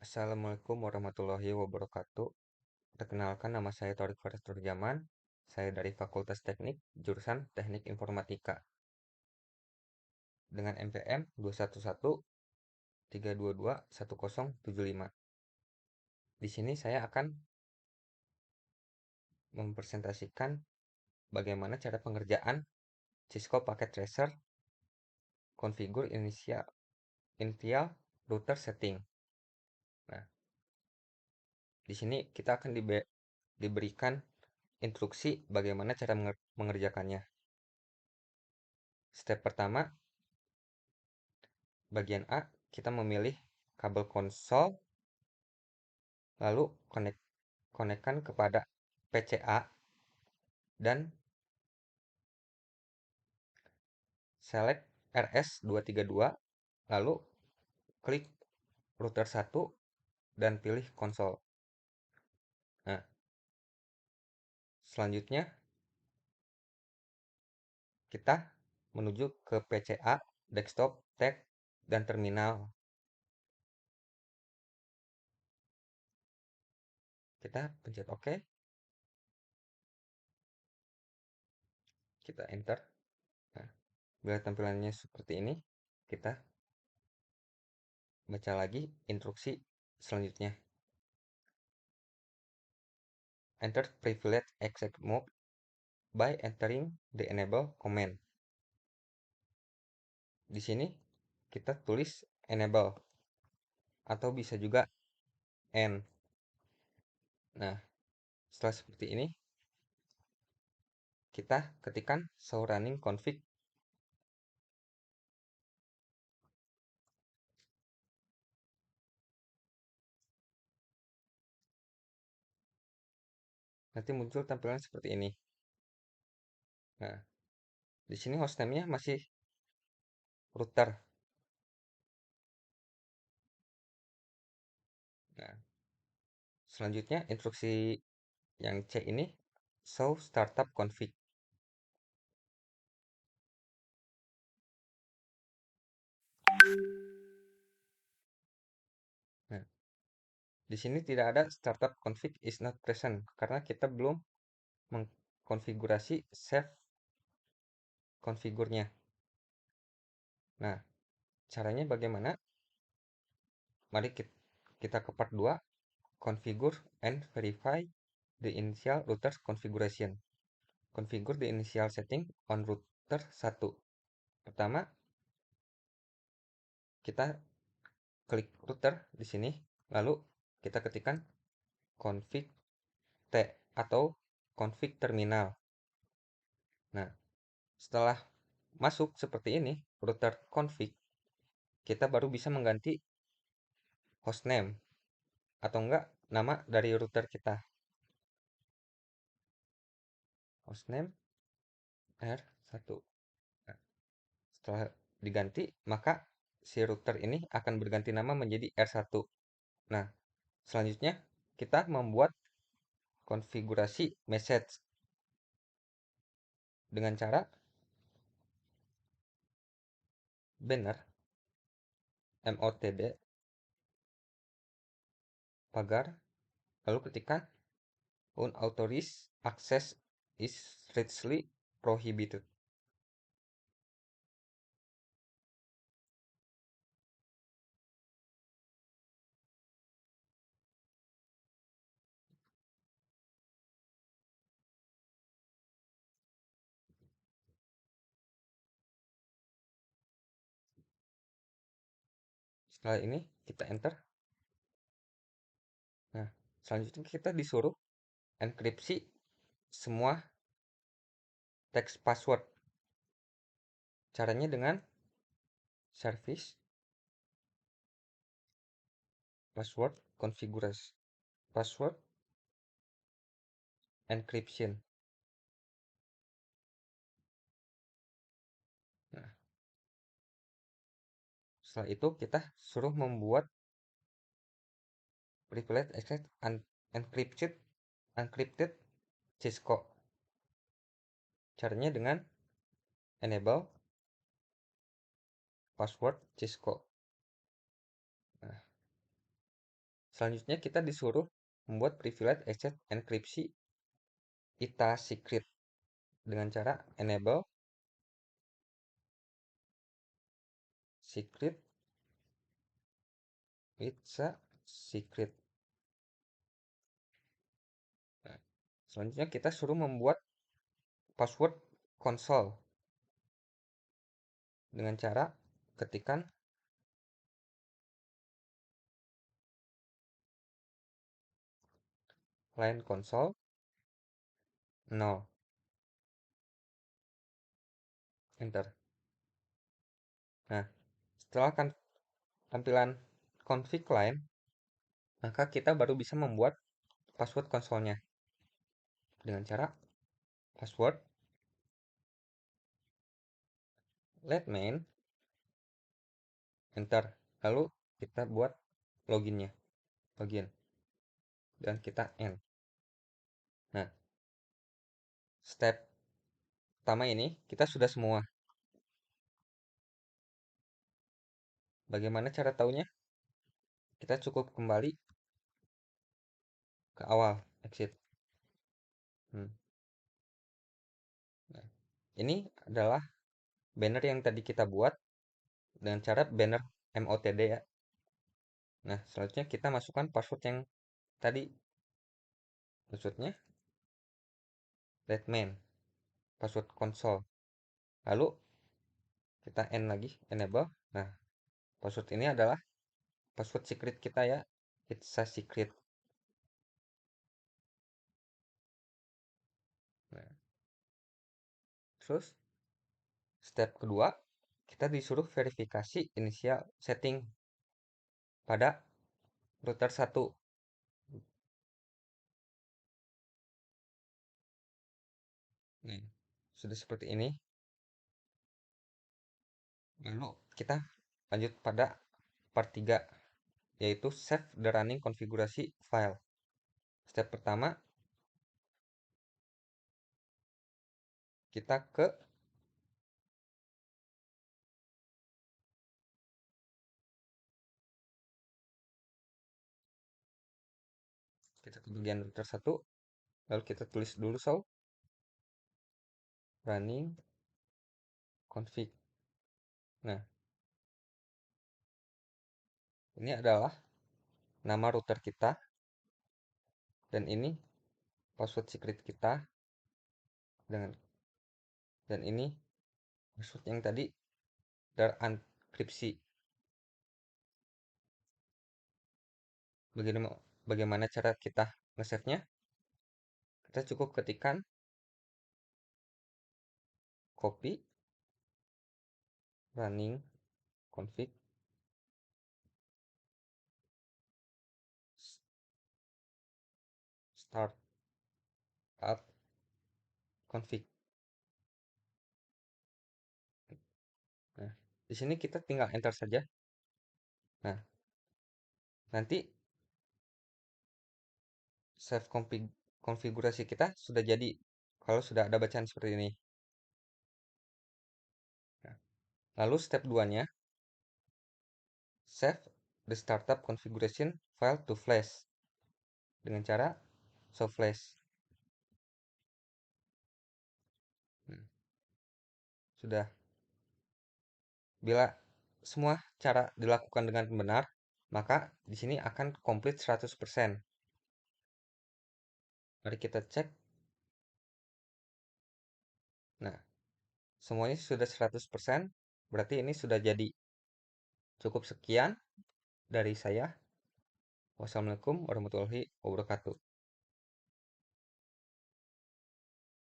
Assalamualaikum warahmatullahi wabarakatuh. Perkenalkan, nama saya Thorik Faris Turjaman. Saya dari Fakultas Teknik, jurusan Teknik Informatika. Dengan NPM 211-322-1075. Di sini saya akan mempresentasikan bagaimana cara pengerjaan Cisco Packet Tracer Configure Initial Router Setting. Nah, di sini kita akan diberikan instruksi bagaimana cara mengerjakannya. Step pertama, bagian A, kita memilih kabel konsol, lalu konekkan kepada PCA, dan select RS232, lalu klik router 1 dan pilih konsol. Nah, selanjutnya kita menuju ke PCA, desktop, tag, dan terminal. Kita pencet OK. Kita enter. Nah, bila tampilannya seperti ini, kita baca lagi instruksi selanjutnya. Enter privilege exec mode by entering the enable command. Di sini kita tulis enable atau bisa juga end. Nah, setelah seperti ini, kita ketikkan show running config. Nanti muncul tampilan seperti ini. Nah, di sini hostname-nya masih router. Nah, selanjutnya instruksi yang C ini show startup config. Nah, di sini tidak ada startup config is not present karena kita belum mengkonfigurasi save konfigurnya. Nah, caranya bagaimana? Mari kita ke part 2, configure and verify the initial router configuration. Configure the initial setting on router 1. Pertama, kita klik router di sini, lalu kita ketikkan config T atau config terminal. Nah, setelah masuk seperti ini, router config, kita baru bisa mengganti hostname atau enggak nama dari router kita. Hostname R1. Nah, setelah diganti, maka si router ini akan berganti nama menjadi R1. Nah, selanjutnya kita membuat konfigurasi message dengan cara banner motd pagar, lalu ketikkan unauthorized access is strictly prohibited. Setelah ini kita enter. Nah, selanjutnya kita disuruh enkripsi semua teks password. Caranya dengan service password configurasi password encryption. Nah, setelah itu kita suruh membuat privilege access encrypted Cisco. Caranya dengan enable password Cisco. Nah, Selanjutnya kita disuruh membuat privilege access enkripsi ITA secret dengan cara enable secret it's a secret. Nah, selanjutnya kita suruh membuat password console dengan cara ketikkan line console 0, enter. Nah, setelah tampilan config line, maka kita baru bisa membuat password konsolnya dengan cara password let main, enter. Lalu kita buat login, dan kita end. Nah, step pertama ini kita sudah semua. Bagaimana cara taunya? Kita cukup kembali ke awal, exit. Nah, ini adalah banner yang tadi kita buat dengan cara banner MOTD ya. Nah, selanjutnya kita masukkan password yang tadi. Passwordnya let main, password console. Lalu kita end lagi, enable. Nah, password ini adalah password secret kita ya. It's a secret. Nah, terus step kedua, kita disuruh verifikasi initial setting pada router 1. Nih, sudah seperti ini. Lalu kita lanjut pada part 3, yaitu save the running konfigurasi file. Step pertama, kita ke bagian router 1, lalu kita tulis dulu running config. Nah, ini adalah nama router kita, dan ini password secret kita, dengan dan ini password yang tadi terenkripsi. Bagaimana cara kita nge-save-nya? Kita cukup ketikkan copy running config start up config. Nah, di sini kita tinggal enter saja. Nah, nanti save konfigurasi kita sudah jadi kalau sudah ada bacaan seperti ini. Nah, lalu step 2-nya, save the startup configuration file to flash dengan cara show flash. Sudah. Bila semua cara dilakukan dengan benar, maka di sini akan komplit 100%. Mari kita cek. Nah, semuanya sudah 100%, berarti ini sudah jadi. Cukup sekian dari saya. Wassalamualaikum warahmatullahi wabarakatuh.